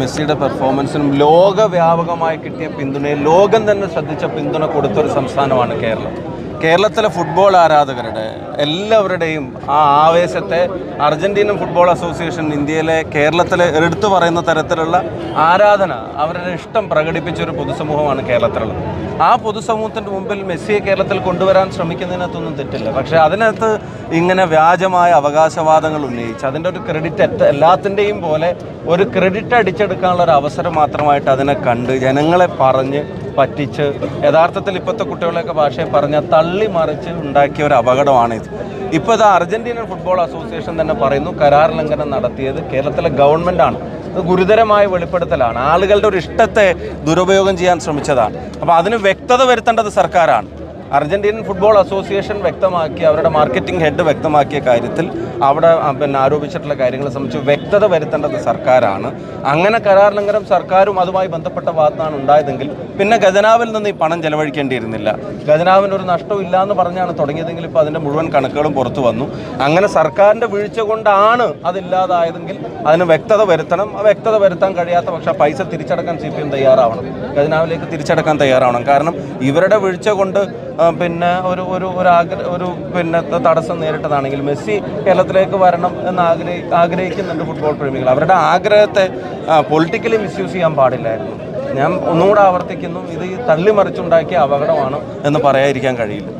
മെസ്സിയുടെ പെർഫോമൻസിനും ലോകവ്യാപകമായി കിട്ടിയ പിന്തുണയിൽ ലോകം തന്നെ ശ്രദ്ധിച്ച പിന്തുണ കൊടുത്തൊരു സംസ്ഥാനമാണ് കേരളം. കേരളത്തിലെ ഫുട്ബോൾ ആരാധകരുടെ എല്ലാവരുടെയും ആ ആവേശത്തെ അർജന്റീനൻ ഫുട്ബോൾ അസോസിയേഷൻ ഇന്ത്യയിലെ കേരളത്തിലെ എടുത്തു പറയുന്ന തരത്തിലുള്ള ആരാധന, അവരുടെ ഇഷ്ടം പ്രകടിപ്പിച്ചൊരു പൊതുസമൂഹമാണ് കേരളത്തിലുള്ളത്. ആ പൊതുസമൂഹത്തിൻ്റെ മുമ്പിൽ മെസ്സിയെ കേരളത്തിൽ കൊണ്ടുവരാൻ ശ്രമിക്കുന്നതിനകത്തൊന്നും തെറ്റില്ല. പക്ഷേ അതിനകത്ത് ഇങ്ങനെ വ്യാജമായ അവകാശവാദങ്ങൾ ഉന്നയിച്ച് അതിൻ്റെ ഒരു ക്രെഡിറ്റ് എല്ലാത്തിൻ്റെയും പോലെ ഒരു ക്രെഡിറ്റ് അടിച്ചെടുക്കാനുള്ള ഒരു അവസരം മാത്രമായിട്ട് അതിനെ കണ്ട് ജനങ്ങളെ പറഞ്ഞ് പറ്റിച്ച് യഥാർത്ഥത്തിൽ ഇപ്പോഴത്തെ കുട്ടികളെയൊക്കെ ഭാഷയെ പറഞ്ഞാൽ തള്ളിമറിച്ച് ഉണ്ടാക്കിയ ഒരു അപകടമാണിത്. ഇപ്പോൾ ഇത് അർജന്റീനൻ ഫുട്ബോൾ അസോസിയേഷൻ തന്നെ പറയുന്നു കരാർ ലംഘനം നടത്തിയത് കേരളത്തിലെ ഗവൺമെൻറ്റാണ്. ഇത് ഗുരുതരമായ വെളിപ്പെടുത്തലാണ്. ആളുകളുടെ ഒരു ഇഷ്ടത്തെ ദുരുപയോഗം ചെയ്യാൻ ശ്രമിച്ചതാണ്. അപ്പോൾ അതിന് വ്യക്തത വരുത്തേണ്ടത് സർക്കാരാണ്. അർജന്റീനൻ ഫുട്ബോൾ അസോസിയേഷൻ വ്യക്തമാക്കി, അവരുടെ മാർക്കറ്റിംഗ് ഹെഡ് വ്യക്തമാക്കിയ കാര്യത്തിൽ അവിടെ ആരോപിച്ചിട്ടുള്ള കാര്യങ്ങളെ സംബന്ധിച്ച് വ്യക്തത വരുത്തേണ്ടത് സർക്കാരാണ്. അങ്ങനെ കരാർ ലംഘനം സർക്കാരും അതുമായി ബന്ധപ്പെട്ട ഭാഗത്താണ് ഉണ്ടായതെങ്കിൽ പിന്നെ ഖജനാവിൽ നിന്ന് ഈ പണം ചെലവഴിക്കേണ്ടിയിരുന്നില്ല. ഖജനാവിന് ഒരു നഷ്ടവും ഇല്ല എന്ന് പറഞ്ഞാണ് തുടങ്ങിയതെങ്കിൽ ഇപ്പോൾ അതിൻ്റെ മുഴുവൻ കണക്കുകളും പുറത്തു വന്നു. അങ്ങനെ സർക്കാരിൻ്റെ വീഴ്ച കൊണ്ടാണ് അതില്ലാതായതെങ്കിൽ അതിന് വ്യക്തത വരുത്തണം. ആ വ്യക്തത വരുത്താൻ കഴിയാത്ത പക്ഷേ പൈസ തിരിച്ചടക്കാൻ CPM തയ്യാറാവണം, ഖജനാവിലേക്ക് തിരിച്ചടക്കാൻ തയ്യാറാവണം. കാരണം ഇവരുടെ വീഴ്ച കൊണ്ട് പിന്നെ പിന്നെ തടസ്സം നേരിട്ടതാണെങ്കിൽ മെസ്സി കേരളത്തിലേക്ക് വരണം എന്ന് ആഗ്രഹിക്കുന്നുണ്ട് ഫുട്ബോൾ പ്രേമികൾ. അവരുടെ ആഗ്രഹത്തെ പൊളിറ്റിക്കലി മിസ്യൂസ് ചെയ്യാൻ പാടില്ലായിരുന്നു. ഞാൻ ഒന്നുകൂടെ ആവർത്തിക്കുന്നു, ഇത് ഈ തള്ളിമറിച്ചുണ്ടാക്കിയ അപകടമാണ് എന്ന് പറയാതിരിക്കാൻ കഴിയില്ല.